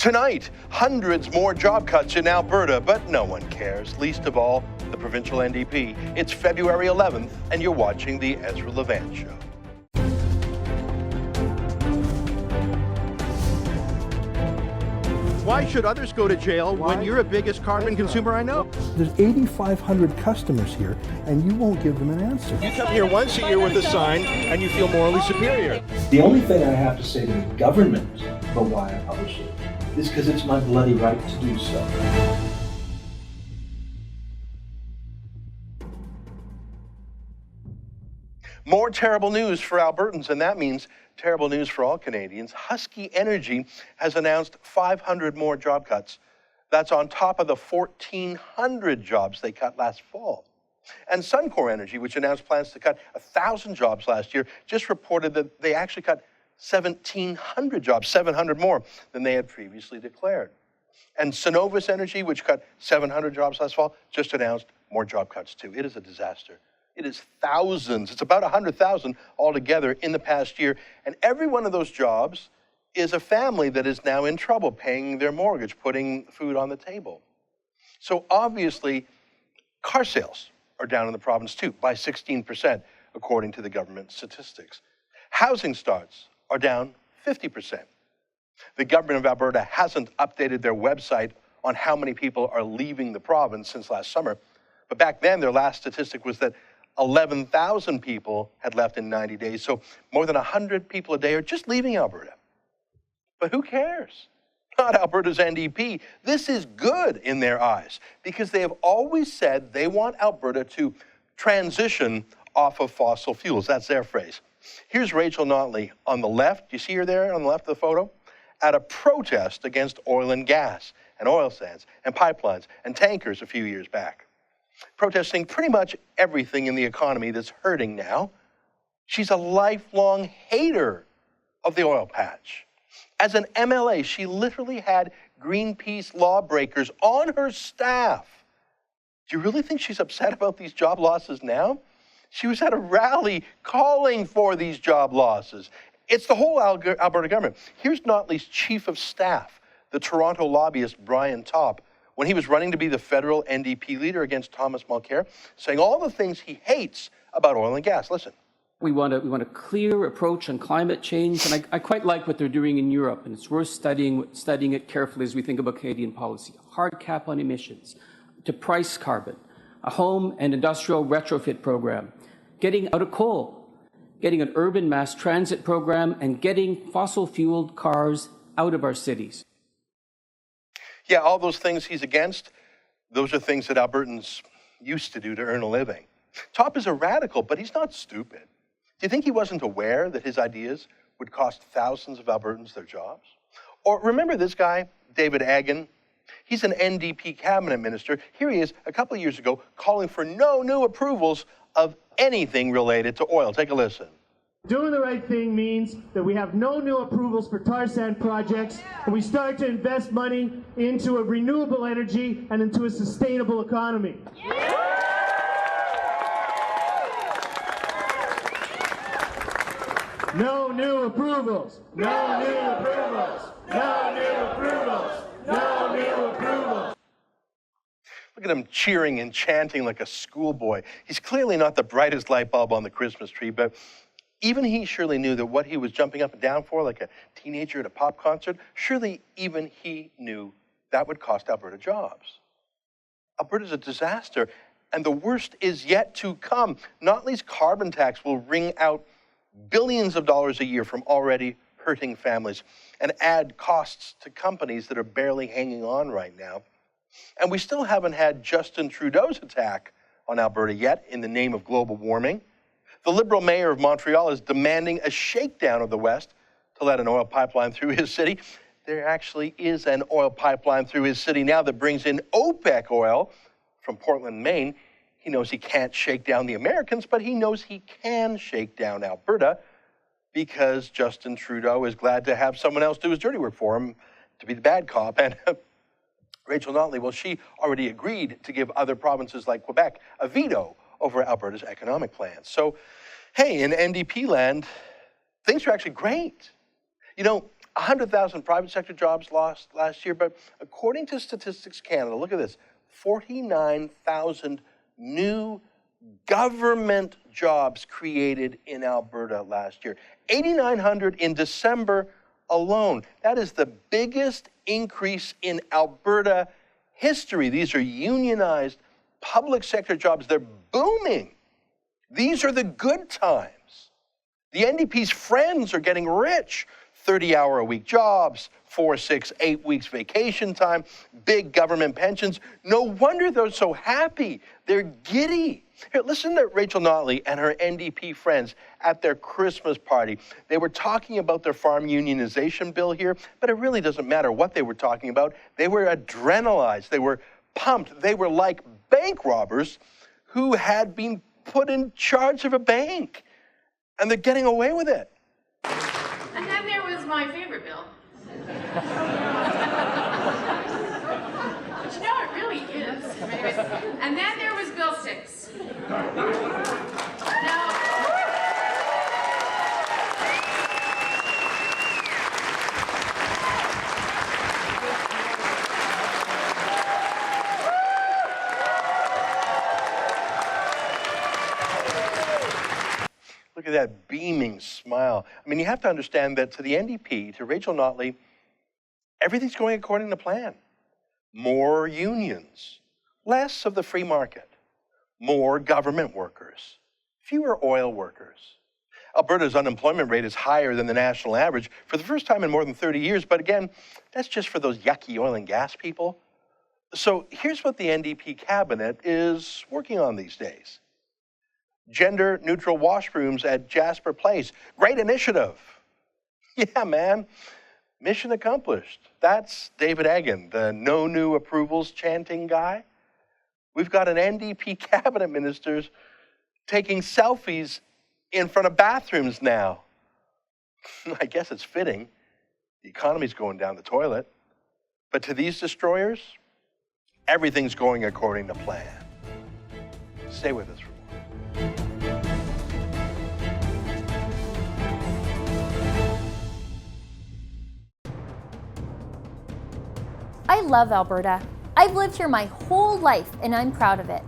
Tonight, hundreds more job cuts in Alberta, but no one cares, least of all the provincial NDP. It's February 11th, and you're watching the Ezra Levant Show. Why should others go to jail when you're the biggest carbon consumer I know? There's 8,500 customers here, and you won't give them an answer. You come here once a year with a sign, and you feel morally superior. The only thing I have to say to the government about why I publish it is because it's my bloody right to do so. More terrible news for Albertans, and that means terrible news for all Canadians. Husky Energy has announced 500 more job cuts. That's on top of the 1,400 jobs they cut last fall. And Suncor Energy, which announced plans to cut 1,000 jobs last year, just reported that they actually cut 1,700 jobs, 700 more than they had previously declared. And Cenovus Energy, which cut 700 jobs last fall, just announced more job cuts too. It is a disaster. It is thousands. It's about 100,000 altogether in the past year. And every one of those jobs is a family that is now in trouble paying their mortgage, putting food on the table. So obviously, car sales are down in the province too by 16%, according to the government statistics. Housing starts are down 50%. The government of Alberta hasn't updated their website on how many people are leaving the province since last summer. But back then, their last statistic was that 11,000 people had left in 90 days. So more than 100 people a day are just leaving Alberta. But who cares? Not Alberta's NDP. This is good in their eyes because they have always said they want Alberta to transition off of fossil fuels. That's their phrase. Here's Rachel Notley on the left. You see her there on the left of the photo? At a protest against oil and gas and oil sands and pipelines and tankers a few years back. Protesting pretty much everything in the economy that's hurting now. She's a lifelong hater of the oil patch. As an MLA, she literally had Greenpeace lawbreakers on her staff. Do you really think she's upset about these job losses now? She was at a rally calling for these job losses. It's the whole Alberta government. Here's Notley's chief of staff, the Toronto lobbyist Brian Topp, when he was running to be the federal NDP leader against Thomas Mulcair, saying all the things he hates about oil and gas. Listen. We want a clear approach on climate change, and I quite like what they're doing in Europe, and it's worth studying it carefully as we think about Canadian policy. A hard cap on emissions, to price carbon, a home and industrial retrofit program, getting out of coal, getting an urban mass transit program, and getting fossil-fueled cars out of our cities. Yeah, all those things he's against, those are things that Albertans used to do to earn a living. Top is a radical, but he's not stupid. Do you think he wasn't aware that his ideas would cost thousands of Albertans their jobs? Or remember this guy, David Aggan? He's an NDP cabinet minister. Here he is a couple of years ago calling for no new approvals of anything related to oil. Take a listen. Doing the right thing means that we have no new approvals for tar sand projects, and we start to invest money into a renewable energy and into a sustainable economy. No new approvals. No new approvals. No new approvals. No new approvals. Look at him cheering and chanting like a schoolboy. He's clearly not the brightest light bulb on the Christmas tree, but even he surely knew that what he was jumping up and down for, like a teenager at a pop concert, surely even he knew that would cost Alberta jobs. Alberta's a disaster, and the worst is yet to come. Notley's carbon tax will wring out billions of dollars a year from already hurting families and add costs to companies that are barely hanging on right now. And we still haven't had Justin Trudeau's attack on Alberta yet in the name of global warming. The Liberal mayor of Montreal is demanding a shakedown of the West to let an oil pipeline through his city. There actually is an oil pipeline through his city now that brings in OPEC oil from Portland, Maine. He knows he can't shake down the Americans, but he knows he can shake down Alberta because Justin Trudeau is glad to have someone else do his dirty work for him, to be the bad cop. And Rachel Notley, well, she already agreed to give other provinces like Quebec a veto over Alberta's economic plans. So, hey, in NDP land, things are actually great. You know, 100,000 private sector jobs lost last year, but according to Statistics Canada, look at this, 49,000 new government jobs created in Alberta last year. 8,900 in December alone. That is the biggest increase in Alberta history. These are unionized public sector jobs. They're booming. These are the good times. The NDP's friends are getting rich. 30-hour-a-week jobs, 4, 6, 8 weeks vacation time, big government pensions. No wonder they're so happy. They're giddy. Here, listen to Rachel Notley and her NDP friends at their Christmas party. They were talking about their farm unionization bill here, but it really doesn't matter what they were talking about. They were adrenalized. They were pumped. They were like bank robbers who had been put in charge of a bank, and they're getting away with it. And then there was my favorite bill. But you know, it really is. And then there was Bill 6. Now, Look at that beaming smile. I mean, you have to understand that to the NDP, to Rachel Notley, everything's going according to plan. More unions, less of the free market, more government workers, fewer oil workers. Alberta's unemployment rate is higher than the national average for the first time in more than 30 years, but again, that's just for those yucky oil and gas people. So here's what the NDP cabinet is working on these days. Gender-neutral washrooms at Jasper Place. Great initiative. Yeah, man. Mission accomplished. That's David Eggen, the no new approvals chanting guy. We've got an NDP cabinet ministers taking selfies in front of bathrooms now. I guess it's fitting. The economy's going down the toilet. But to these destroyers, everything's going according to plan. Stay with us for more. I love Alberta. I've lived here my whole life and I'm proud of it.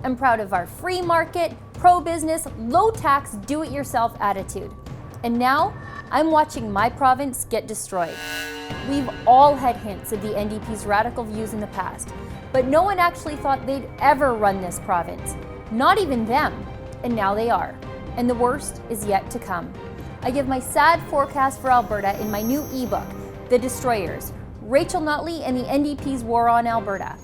I'm proud of our free market, pro-business, low-tax, do-it-yourself attitude. And now, I'm watching my province get destroyed. We've all had hints of the NDP's radical views in the past, but no one actually thought they'd ever run this province. Not even them. And now they are. And the worst is yet to come. I give my sad forecast for Alberta in my new ebook, The Destroyers, Rachel Notley and the NDP's War on Alberta.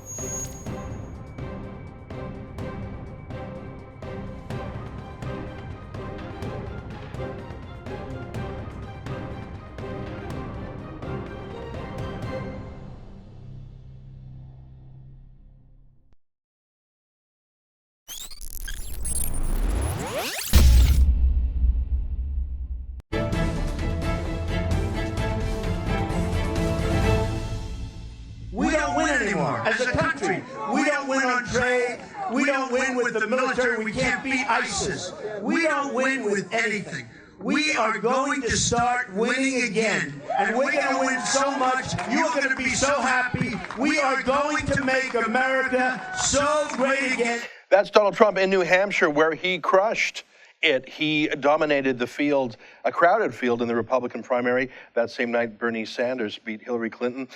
We don't win anymore as a country. We don't win on trade. We don't win with the military. We can't beat ISIS. We don't win with anything. We are going to start winning again. And we're going to win so much. You're going to be so happy. We are going to make America so great again. That's Donald Trump in New Hampshire, where he crushed it. He dominated the field, a crowded field in the Republican primary. That same night, Bernie Sanders beat Hillary Clinton.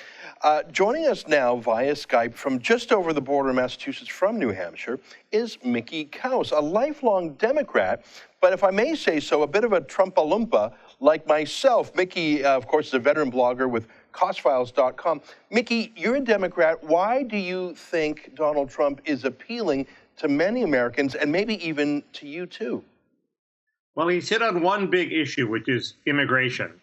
Joining us now via Skype from just over the border in Massachusetts from New Hampshire is Mickey Kaus, a lifelong Democrat, but if I may say so, a bit of a Trump-a-loompa like myself. Mickey, of course, is a veteran blogger with costfiles.com. Mickey, you're a Democrat. Why do you think Donald Trump is appealing to many Americans and maybe even to you too? Well, he's hit on one big issue, which is immigration,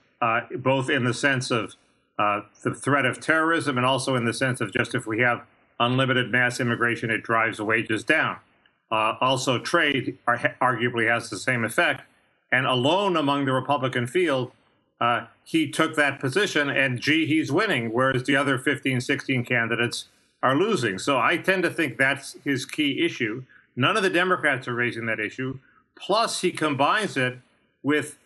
both in the sense of the threat of terrorism and also in the sense of just if we have unlimited mass immigration, it drives wages down. Also, trade arguably has the same effect. And alone among the Republican field, he took that position and, gee, he's winning, whereas the other 15, 16 candidates are losing. So I tend to think that's his key issue. None of the Democrats are raising that issue. Plus, he combines it with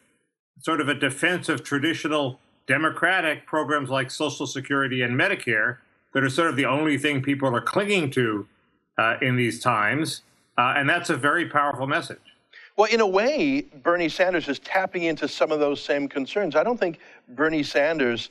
sort of a defense of traditional Democratic programs like Social Security and Medicare that are sort of the only thing people are clinging to in these times. And that's a very powerful message. Well, in a way, Bernie Sanders is tapping into some of those same concerns. I don't think Bernie Sanders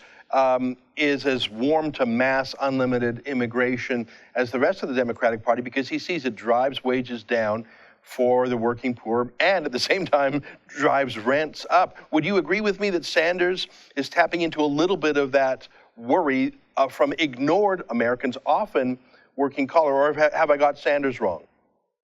is as warm to mass unlimited immigration as the rest of the Democratic Party, because he sees it drives wages down for the working poor and at the same time drives rents up. Would you agree with me that Sanders is tapping into a little bit of that worry from ignored Americans, often working collar, or have I got Sanders wrong?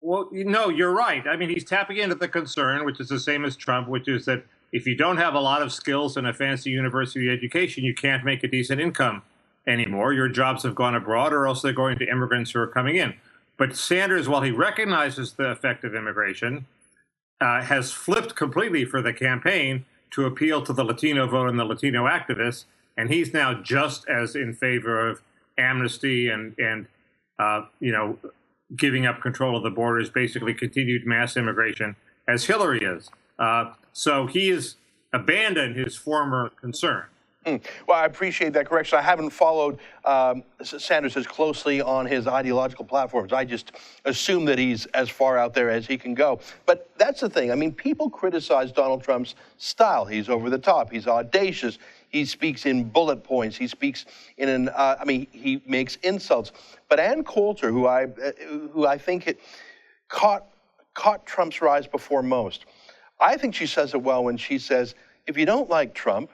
Well, no, you're right. I mean, he's tapping into the concern, which is the same as Trump, which is that if you don't have a lot of skills and a fancy university education, you can't make a decent income anymore. Your jobs have gone abroad, or else they're going to immigrants who are coming in. But Sanders, while he recognizes the effect of immigration, has flipped completely for the campaign to appeal to the Latino vote and the Latino activists. And he's now just as in favor of amnesty and giving up control of the borders, basically continued mass immigration, as Hillary is. So he has abandoned his former concern. Well, I appreciate that correction. I haven't followed Sanders as closely on his ideological platforms. I just assume that he's as far out there as he can go. But that's the thing. I mean, people criticize Donald Trump's style. He's over the top. He's audacious. He speaks in bullet points. He speaks in he makes insults. But Ann Coulter, who I think caught Trump's rise before most, I think she says it well when she says, if you don't like Trump,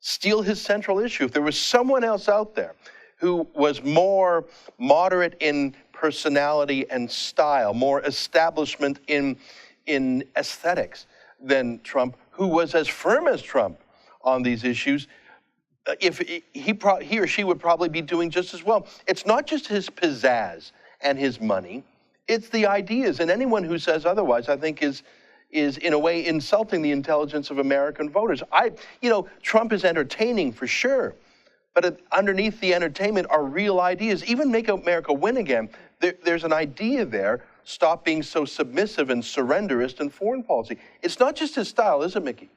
steal his central issue. If there was someone else out there who was more moderate in personality and style, more establishment in aesthetics than Trump, who was as firm as Trump on these issues, if he or she would probably be doing just as well. It's not just his pizzazz and his money, it's the ideas. And anyone who says otherwise, I think, is in a way insulting the intelligence of American voters. Trump is entertaining for sure, but underneath the entertainment are real ideas. Even Make America Win Again, there's an idea there. Stop being so submissive and surrenderist in foreign policy. It's not just his style, is it, Mickey?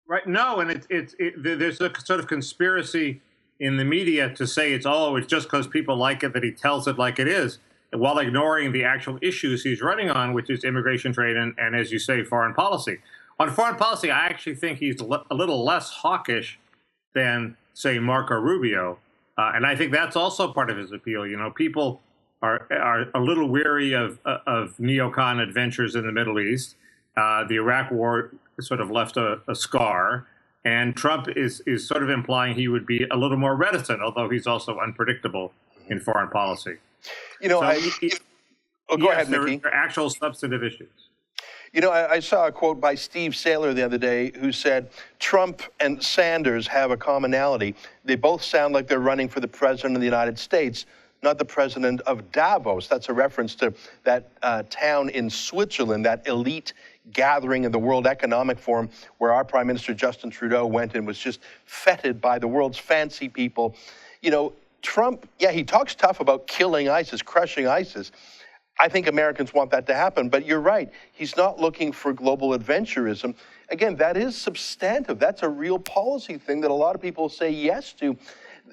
Right. No, and there's a sort of conspiracy in the media to say it's just because people like it that he tells it like it is, while ignoring the actual issues he's running on, which is immigration, trade, and as you say, foreign policy. On foreign policy, I actually think he's a little less hawkish than, say, Marco Rubio, and I think that's also part of his appeal. People are a little weary of neocon adventures in the Middle East. The Iraq War sort of left a scar, and Trump is sort of implying he would be a little more reticent, although he's also unpredictable in foreign policy. Go ahead, Mickey. There are actual substantive issues. I saw a quote by Steve Saylor the other day who said, Trump and Sanders have a commonality. They both sound like they're running for the president of the United States, not the president of Davos. That's a reference to that town in Switzerland, that elite gathering of the World Economic Forum, where our Prime Minister Justin Trudeau went and was just feted by the world's fancy people. Trump, he talks tough about killing ISIS, crushing ISIS. I think Americans want that to happen, but you're right. He's not looking for global adventurism. Again, that is substantive. That's a real policy thing that a lot of people say yes to.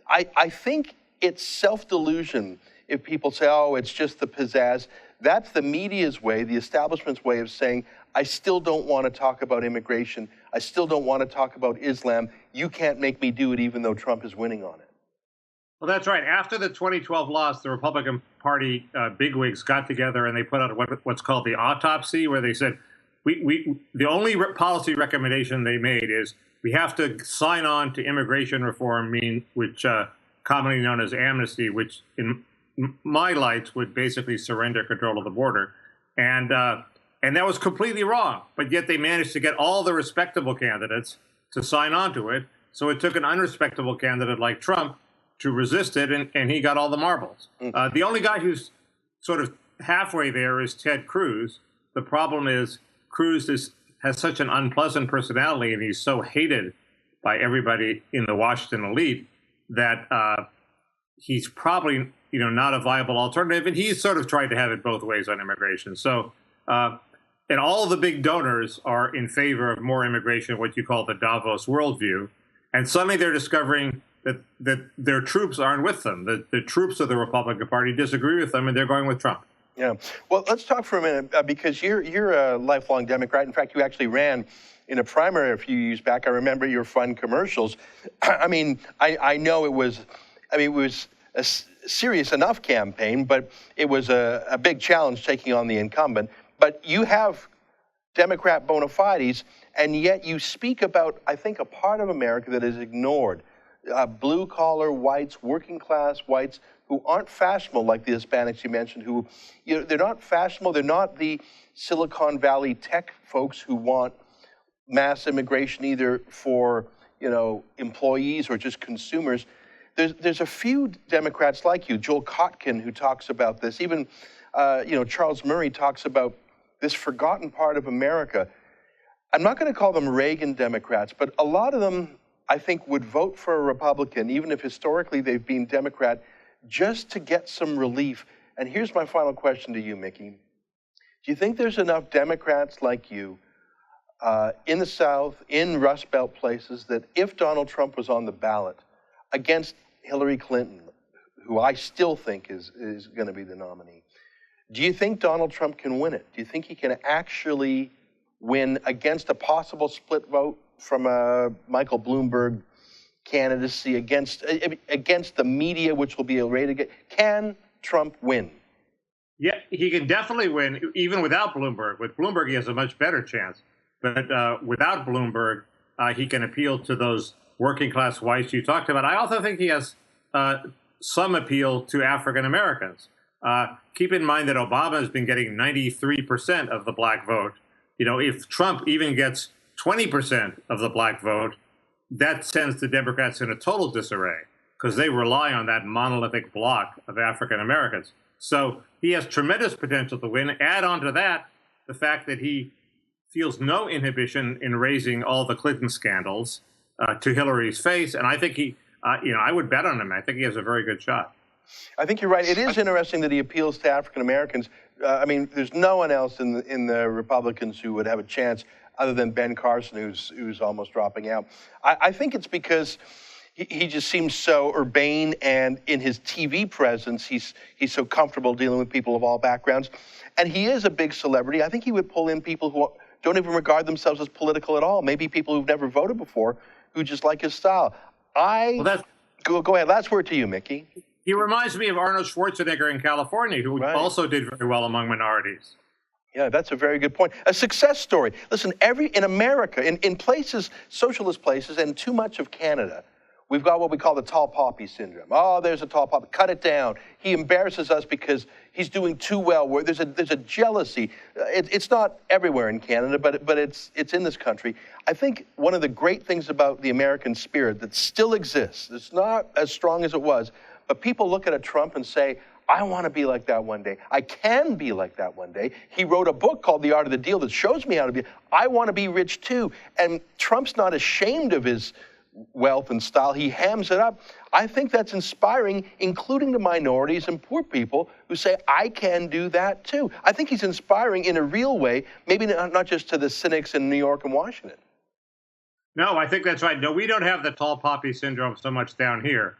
I think it's self-delusion if people say, it's just the pizzazz. That's the media's way, the establishment's way of saying, I still don't want to talk about immigration. I still don't want to talk about Islam. You can't make me do it even though Trump is winning on it. Well, that's right. After the 2012 loss, the Republican Party bigwigs got together and they put out what's called the autopsy, where they said, the only policy recommendation they made is we have to sign on to immigration reform, which commonly known as amnesty, which in my lights would basically surrender control of the border. And that was completely wrong. But yet they managed to get all the respectable candidates to sign on to it. So it took an unrespectable candidate like Trump to resist it, and he got all the marbles. The only guy who's sort of halfway there is Ted Cruz. The problem is Cruz has such an unpleasant personality, and he's so hated by everybody in the Washington elite that he's probably not a viable alternative. And he's sort of tried to have it both ways on immigration. So, and all the big donors are in favor of more immigration, what you call the Davos worldview. And suddenly they're discovering that their troops aren't with them. The troops of the Republican Party disagree with them, and they're going with Trump. Yeah. Well, let's talk for a minute because you're a lifelong Democrat. In fact, you actually ran in a primary a few years back. I remember your fun commercials. I mean, I know it was a serious enough campaign, but it was a big challenge taking on the incumbent. But you have Democrat bona fides, and yet you speak about, I think, a part of America that is ignored. Blue-collar whites, working-class whites who aren't fashionable like the Hispanics you mentioned, who, they're not fashionable. They're not the Silicon Valley tech folks who want mass immigration either for, employees or just consumers. There's a few Democrats like you, Joel Kotkin, who talks about this. Even, Charles Murray talks about this forgotten part of America. I'm not going to call them Reagan Democrats, but a lot of them, I think, would vote for a Republican, even if historically they've been Democrat, just to get some relief. And here's my final question to you, Mickey. Do you think there's enough Democrats like you in the South, in Rust Belt places, that if Donald Trump was on the ballot against Hillary Clinton, who I still think is going to be the nominee, do you think Donald Trump can win it? Do you think he can actually win against a possible split vote from a Michael Bloomberg candidacy, against the media, which will be arrayed again? Can Trump win? Yeah, he can definitely win, even without Bloomberg. With Bloomberg, he has a much better chance. But without Bloomberg, he can appeal to those working-class whites you talked about. I also think he has some appeal to African Americans. Keep in mind that Obama has been getting 93% of the black vote. If Trump even gets 20% of the black vote, that sends the Democrats in a total disarray because they rely on that monolithic bloc of African Americans. So he has tremendous potential to win. Add on to that the fact that he feels no inhibition in raising all the Clinton scandals to Hillary's face. And I think I would bet on him. I think he has a very good shot. I think you're right. It is interesting that he appeals to African Americans. There's no one else in the Republicans who would have a chance other than Ben Carson, who's almost dropping out. I think it's because he just seems so urbane, and in his TV presence, he's so comfortable dealing with people of all backgrounds. And he is a big celebrity. I think he would pull in people who don't even regard themselves as political at all. Maybe people who've never voted before who just like his style. Go ahead. Last word to you, Mickey. He reminds me of Arnold Schwarzenegger in California, who also did very well among minorities. Yeah, that's a very good point. A success story. Listen, in America, in places, socialist places, and too much of Canada, we've got what we call the tall poppy syndrome. Oh, there's a tall poppy. Cut it down. He embarrasses us because he's doing too well. There's a jealousy. It's not everywhere in Canada, but it's in this country. I think one of the great things about the American spirit that still exists, it's not as strong as it was, but people look at a Trump and say, I want to be like that one day. I can be like that one day. He wrote a book called The Art of the Deal that shows me how to be. I want to be rich too. And Trump's not ashamed of his wealth and style. He hams it up. I think that's inspiring, including the minorities and poor people who say, I can do that too. I think he's inspiring in a real way, maybe not just to the cynics in New York and Washington. No, I think that's right. No, we don't have the tall poppy syndrome so much down here.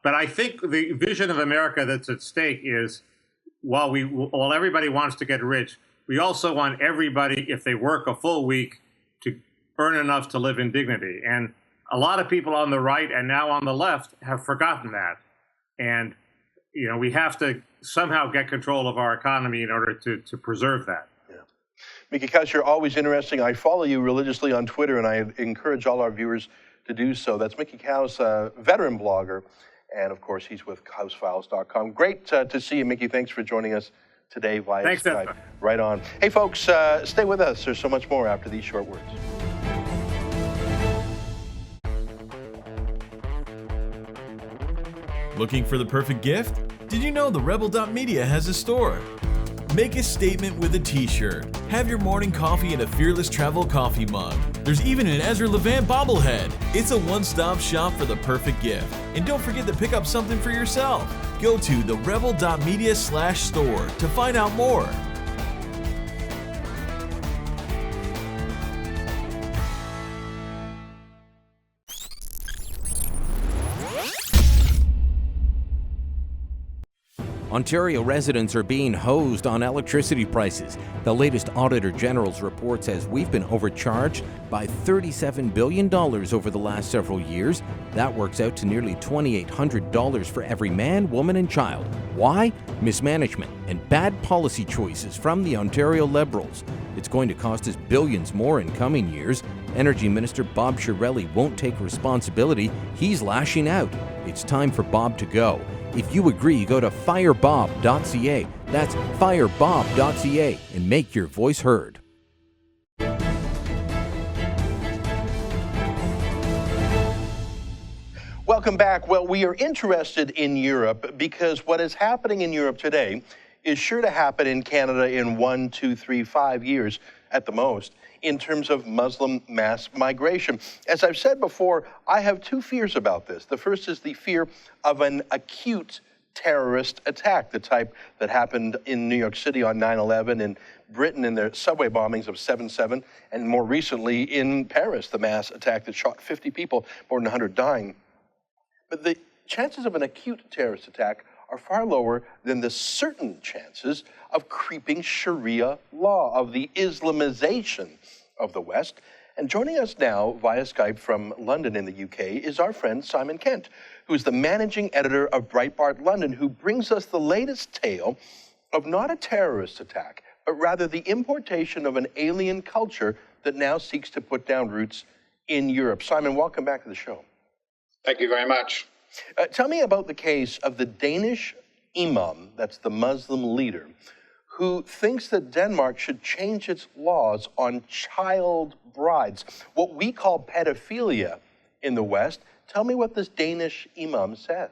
But I think the vision of America that's at stake is, while everybody wants to get rich, we also want everybody, if they work a full week, to earn enough to live in dignity. And a lot of people on the right and now on the left have forgotten that. And, we have to somehow get control of our economy in order to preserve that. Yeah. Mickey Kaus, you're always interesting. I follow you religiously on Twitter, and I encourage all our viewers to do so. That's Mickey Kaus, a veteran blogger. And, of course, he's with HouseFiles.com. Great to see you, Mickey. Thanks for joining us today via Thanks, Skype. Ezra. Right on. Hey, folks, stay with us. There's so much more after these short words. Looking for the perfect gift? Did you know the Rebel.media has a store? Make a statement with a t-shirt. Have your morning coffee in a Fearless Travel coffee mug. There's even an Ezra Levant bobblehead. It's a one-stop shop for the perfect gift. And don't forget to pick up something for yourself. Go to therebel.media/store to find out more. Ontario residents are being hosed on electricity prices. The latest Auditor General's report says we've been overcharged by $37 billion over the last several years. That works out to nearly $2,800 for every man, woman and child. Why? Mismanagement and bad policy choices from the Ontario Liberals. It's going to cost us billions more in coming years. Energy Minister Bob Chiarelli won't take responsibility. He's lashing out. It's time for Bob to go. If you agree, go to firebob.ca. That's firebob.ca and make your voice heard. Welcome back. Well, we are interested in Europe because what is happening in Europe today is sure to happen in Canada in 1, 2, 3, 5 years at the most in terms of Muslim mass migration. As I've said before, I have two fears about this. The first is the fear of an acute terrorist attack, the type that happened in New York City on 9/11, in Britain in the subway bombings of 7/7, and more recently in Paris, the mass attack that shot 50 people, more than 100 dying. But the chances of an acute terrorist attack are far lower than the certain chances of creeping Sharia law, of the Islamization of the West. And joining us now via Skype from London in the UK is our friend Simon Kent, who's the managing editor of Breitbart London, who brings us the latest tale of not a terrorist attack, but rather the importation of an alien culture that now seeks to put down roots in Europe. Simon, welcome back to the show. Thank you very much. Tell me about the case of the Danish imam, that's the Muslim leader, who thinks that Denmark should change its laws on child brides, what we call pedophilia in the West. Tell me what this Danish imam says.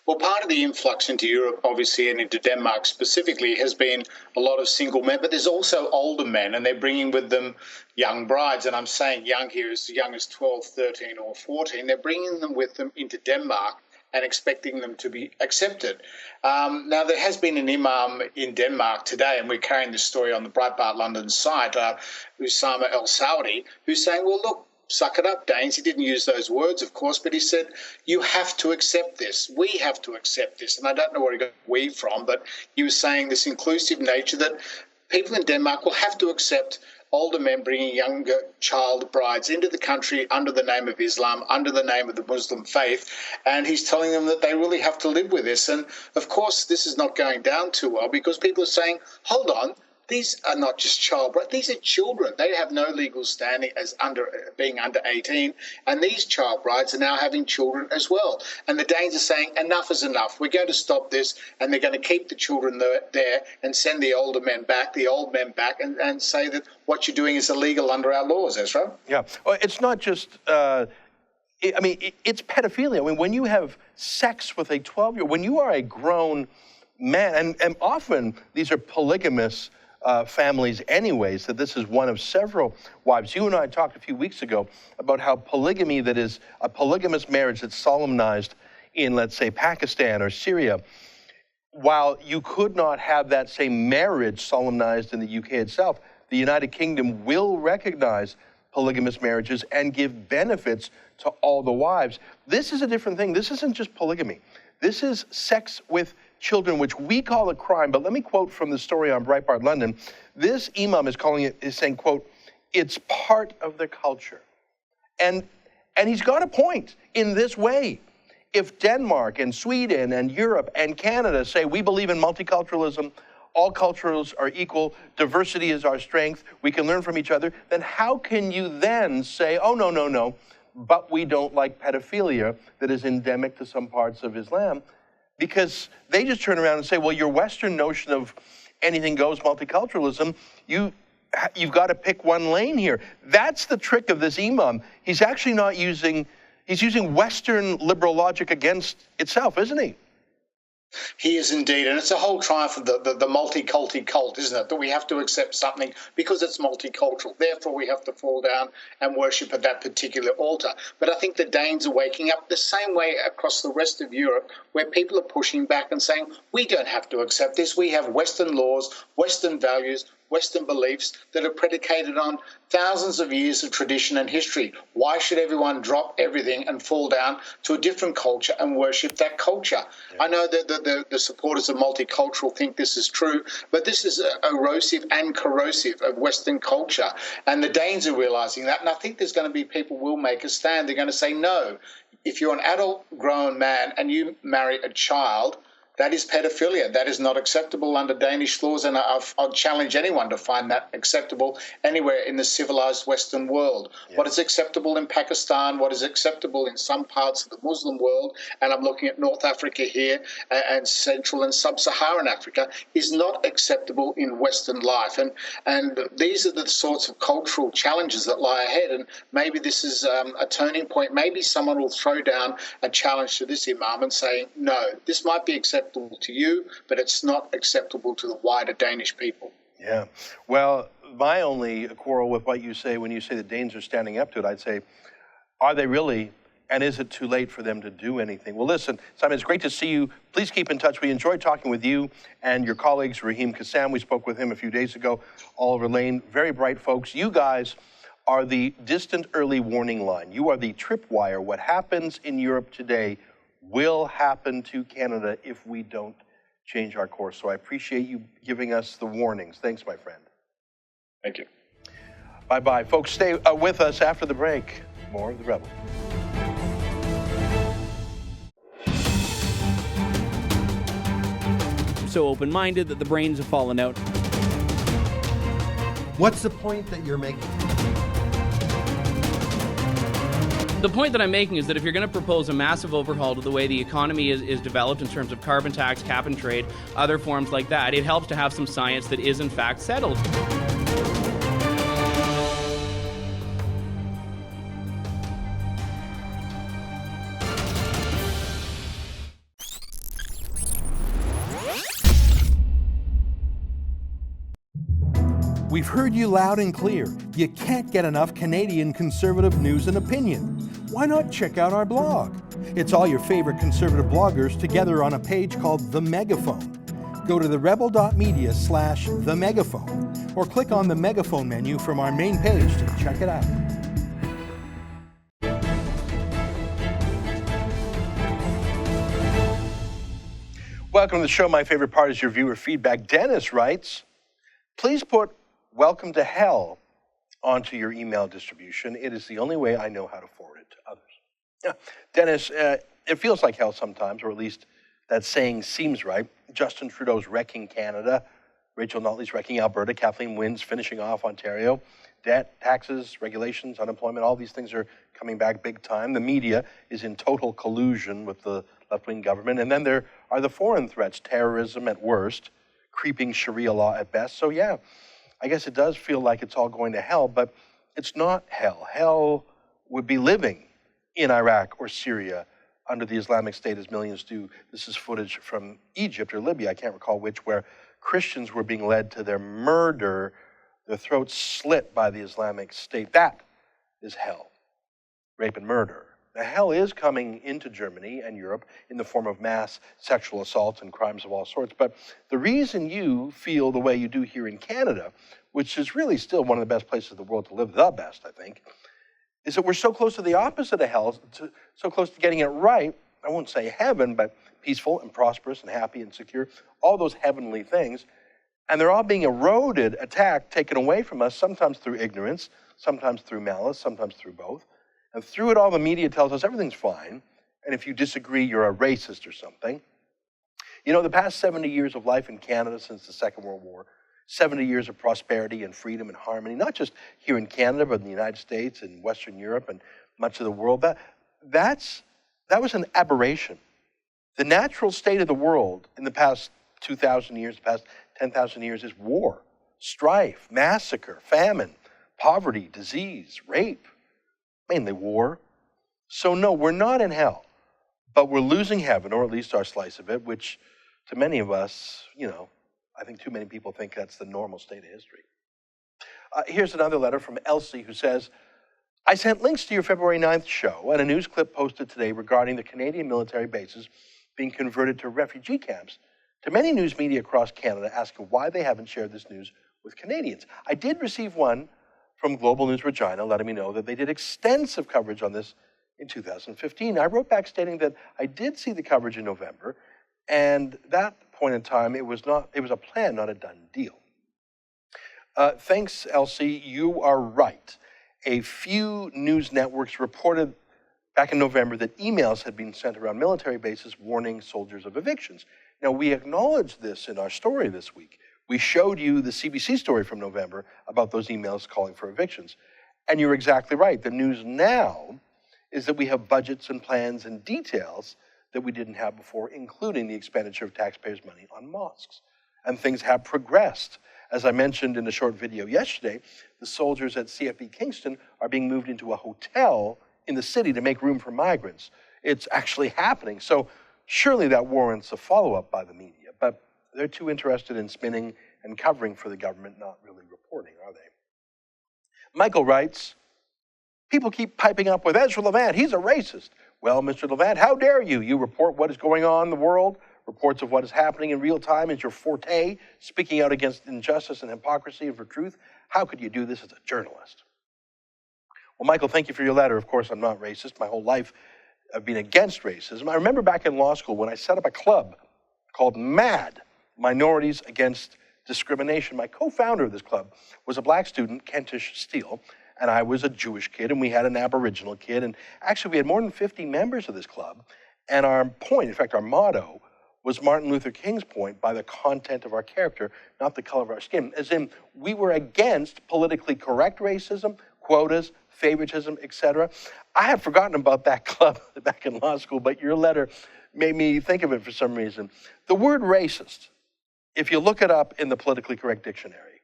Well, part of the influx into Europe, obviously, and into Denmark specifically, has been a lot of single men, but there's also older men, and they're bringing with them young brides. And I'm saying young here, as young as 12, 13 or 14. They're bringing them with them into Denmark and expecting them to be accepted. Now, there has been an imam in Denmark today, and we're carrying this story on the Breitbart London site, Usama El Saudi, who's saying, well, look, suck it up, Danes. He didn't use those words, of course, but he said, you have to accept this. We have to accept this. And I don't know where he got we from, but he was saying this inclusive nature that people in Denmark will have to accept older men bringing younger child brides into the country under the name of Islam, under the name of the Muslim faith. And he's telling them that they really have to live with this. And, of course, this is not going down too well because people are saying, hold on, these are not just child brides, these are children. They have no legal standing as being under 18, and these child brides are now having children as well. And the Danes are saying, enough is enough. We're going to stop this, and they're going to keep the children there and send the older men back, the old men back, and say that what you're doing is illegal under our laws, Ezra. Yeah, well, it's not just... it's pedophilia. I mean, when you have sex with a 12-year-old, when you are a grown man, and often these are polygamous families anyways, that this is one of several wives. You and I talked a few weeks ago about how polygamy, that is a polygamous marriage that's solemnized in, let's say, Pakistan or Syria, while you could not have that same marriage solemnized in the UK itself, the United Kingdom will recognize polygamous marriages and give benefits to all the wives. This is a different thing. This isn't just polygamy. This is sex with children, which we call a crime. But let me quote from the story on Breitbart London. This imam is saying, quote, it's part of the culture. And he's got a point in this way. If Denmark and Sweden and Europe and Canada say we believe in multiculturalism, all cultures are equal, diversity is our strength, we can learn from each other, then how can you then say, oh, no, but we don't like pedophilia that is endemic to some parts of Islam? Because they just turn around and say, well, your Western notion of anything goes multiculturalism, you've got to pick one lane here. That's the trick of this imam. He's actually not using, he's using Western liberal logic against itself, isn't he? He is indeed, and it's a whole triumph of the multiculti cult, isn't it? That we have to accept something because it's multicultural. Therefore, we have to fall down and worship at that particular altar. But I think the Danes are waking up the same way across the rest of Europe, where people are pushing back and saying, we don't have to accept this. We have Western laws, Western values, Western beliefs that are predicated on thousands of years of tradition and history. Why should everyone drop everything and fall down to a different culture and worship that culture? I know that the supporters of multicultural think this is true, but this is erosive and corrosive of Western culture. And the Danes are realising that, and I think there's going to be people who will make a stand. They're going to say, no, if you're an adult grown man and you marry a child, that is pedophilia. That is not acceptable under Danish laws, and I'll challenge anyone to find that acceptable anywhere in the civilized Western world. Yeah. What is acceptable in Pakistan, what is acceptable in some parts of the Muslim world, and I'm looking at North Africa here and Central and Sub-Saharan Africa, is not acceptable in Western life. And these are the sorts of cultural challenges that lie ahead, and maybe this is a turning point. Maybe someone will throw down a challenge to this imam and say, no, this might be acceptable to you, but it's not acceptable to the wider Danish people. Yeah. Well, my only quarrel with what you say when you say the Danes are standing up to it, I'd say, are they really? And is it too late for them to do anything? Well, listen, Simon, it's great to see you. Please keep in touch. We enjoyed talking with you and your colleagues, Raheem Kassam. We spoke with him a few days ago. Oliver Lane, very bright folks. You guys are the distant early warning line. You are the tripwire. What happens in Europe today will happen to Canada if we don't change our course. So I appreciate you giving us the warnings. Thanks, my friend. Thank you. Bye-bye. Folks, stay with us after the break. More of The Rebel. So open-minded that the brains have fallen out. What's the point that you're making? The point that I'm making is that if you're going to propose a massive overhaul to the way the economy is developed in terms of carbon tax, cap and trade, other forms like that, it helps to have some science that is in fact settled. We've heard you loud and clear. You can't get enough Canadian conservative news and opinion. Why not check out our blog? It's all your favorite conservative bloggers together on a page called The Megaphone. Go to therebel.media/themegaphone or click on the Megaphone menu from our main page to check it out. Welcome to the show. My favorite part is your viewer feedback. Dennis writes, please put welcome to hell onto your email distribution. It is the only way I know how to forward it to others. Yeah. Dennis, it feels like hell sometimes, or at least that saying seems right. Justin Trudeau's wrecking Canada. Rachel Notley's wrecking Alberta. Kathleen Wynne's finishing off Ontario. Debt, taxes, regulations, unemployment, all these things are coming back big time. The media is in total collusion with the left-wing government. And then there are the foreign threats, terrorism at worst, creeping Sharia law at best. So yeah, I guess it does feel like it's all going to hell, but it's not hell. Hell would be living in Iraq or Syria under the Islamic State, as millions do. This is footage from Egypt or Libya, I can't recall which, where Christians were being led to their murder, their throats slit by the Islamic State. That is hell, rape and murder. The hell is coming into Germany and Europe in the form of mass sexual assaults and crimes of all sorts. But the reason you feel the way you do here in Canada, which is really still one of the best places in the world to live, the best, I think, is that we're so close to the opposite of hell, so close to getting it right. I won't say heaven, but peaceful and prosperous and happy and secure, all those heavenly things. And they're all being eroded, attacked, taken away from us, sometimes through ignorance, sometimes through malice, sometimes through both. And through it all, the media tells us everything's fine. And if you disagree, you're a racist or something. You know, the past 70 years of life in Canada since the Second World War, 70 years of prosperity and freedom and harmony, not just here in Canada, but in the United States and Western Europe and much of the world, that was an aberration. The natural state of the world in the past 2,000 years, the past 10,000 years is war, strife, massacre, famine, poverty, disease, rape. Mainly war. So no, we're not in hell, but we're losing heaven, or at least our slice of it, which to many of us, you know, I think too many people think that's the normal state of history. Here's another letter from Elsie who says, I sent links to your February 9th show and a news clip posted today regarding the Canadian military bases being converted to refugee camps to many news media across Canada asking why they haven't shared this news with Canadians. I did receive one from Global News Regina letting me know that they did extensive coverage on this in 2015. I wrote back stating that I did see the coverage in November, and that point in time, it was a plan, not a done deal. Thanks, Elsie. You are right. A few news networks reported back in November that emails had been sent around military bases warning soldiers of evictions. Now, we acknowledged this in our story this week. We showed you the CBC story from November about those emails calling for evictions. And you're exactly right. The news now is that we have budgets and plans and details that we didn't have before, including the expenditure of taxpayers' money on mosques. And things have progressed. As I mentioned in a short video yesterday, the soldiers at CFB Kingston are being moved into a hotel in the city to make room for migrants. It's actually happening. So surely that warrants a follow-up by the media. But they're too interested in spinning and covering for the government, not really reporting, are they? Michael writes, people keep piping up with Ezra Levant. He's a racist. Well, Mr. Levant, how dare you? You report what is going on in the world. Reports of what is happening in real time is your forte, speaking out against injustice and hypocrisy and for truth. How could you do this as a journalist? Well, Michael, thank you for your letter. Of course, I'm not racist. My whole life I've been against racism. I remember back in law school when I set up a club called MAD, Minorities Against Discrimination. My co-founder of this club was a black student, Kentish Steele, and I was a Jewish kid, and we had an Aboriginal kid. And actually, we had more than 50 members of this club. And our point, in fact, our motto, was Martin Luther King's point, by the content of our character, not the color of our skin. As in, we were against politically correct racism, quotas, favoritism, etc. I had forgotten about that club back in law school, but your letter made me think of it for some reason. The word racist, if you look it up in the politically correct dictionary,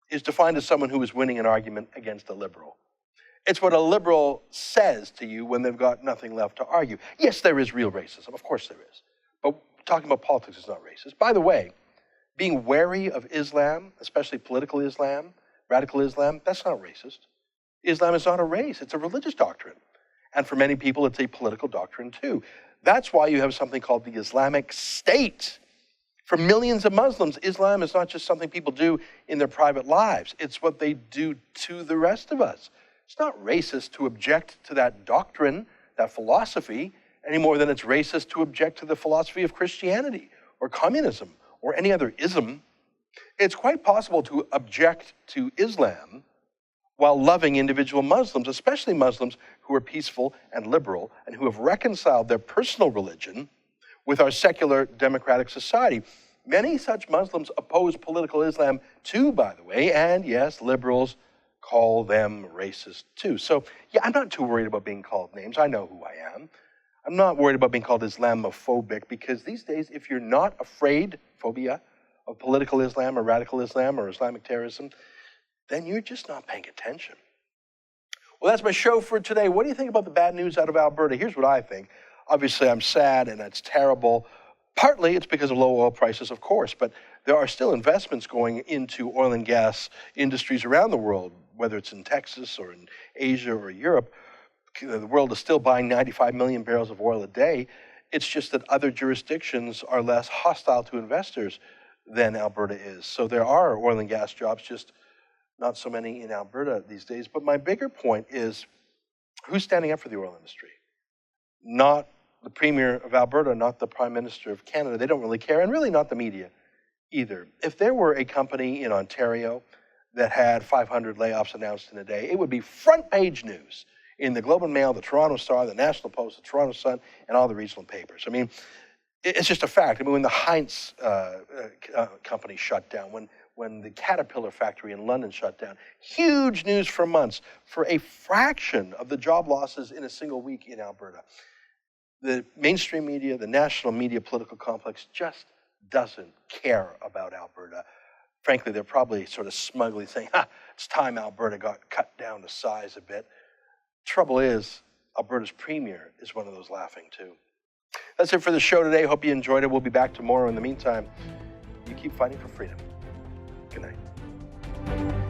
is defined as someone who is winning an argument against a liberal. It's what a liberal says to you when they've got nothing left to argue. Yes, there is real racism. Of course there is. But talking about politics is not racist. By the way, being wary of Islam, especially political Islam, radical Islam, that's not racist. Islam is not a race. It's a religious doctrine. And for many people, it's a political doctrine too. That's why you have something called the Islamic State. For millions of Muslims, Islam is not just something people do in their private lives. It's what they do to the rest of us. It's not racist to object to that doctrine, that philosophy, any more than it's racist to object to the philosophy of Christianity or communism or any other ism. It's quite possible to object to Islam while loving individual Muslims, especially Muslims who are peaceful and liberal and who have reconciled their personal religion with our secular democratic society. Many such Muslims oppose political Islam too, by the way, and yes, liberals call them racist too. So yeah, I'm not too worried about being called names. I know who I am. I'm not worried about being called Islamophobic, because these days, if you're not afraid, phobia, of political Islam or radical Islam or Islamic terrorism, then you're just not paying attention. Well, that's my show for today. What do you think about the bad news out of Alberta? Here's what I think. Obviously, I'm sad and it's terrible. Partly it's because of low oil prices, of course, but there are still investments going into oil and gas industries around the world, whether it's in Texas or in Asia or Europe. The world is still buying 95 million barrels of oil a day. It's just that other jurisdictions are less hostile to investors than Alberta is. So there are oil and gas jobs, just not so many in Alberta these days. But my bigger point is, who's standing up for the oil industry? Not the Premier of Alberta, not the Prime Minister of Canada. They don't really care, and really not the media either. If there were a company in Ontario that had 500 layoffs announced in a day, it would be front page news in the Globe and Mail, the Toronto Star, the National Post, the Toronto Sun, and all the regional papers. I mean, it's just a fact. I mean, when the Heinz company shut down, when the Caterpillar factory in London shut down, huge news for months for a fraction of the job losses in a single week in Alberta. The mainstream media, the national media political complex just doesn't care about Alberta. Frankly, they're probably sort of smugly saying, it's time Alberta got cut down to size a bit. Trouble is, Alberta's premier is one of those laughing too. That's it for the show today. Hope you enjoyed it. We'll be back tomorrow. In the meantime, you keep fighting for freedom. Good night.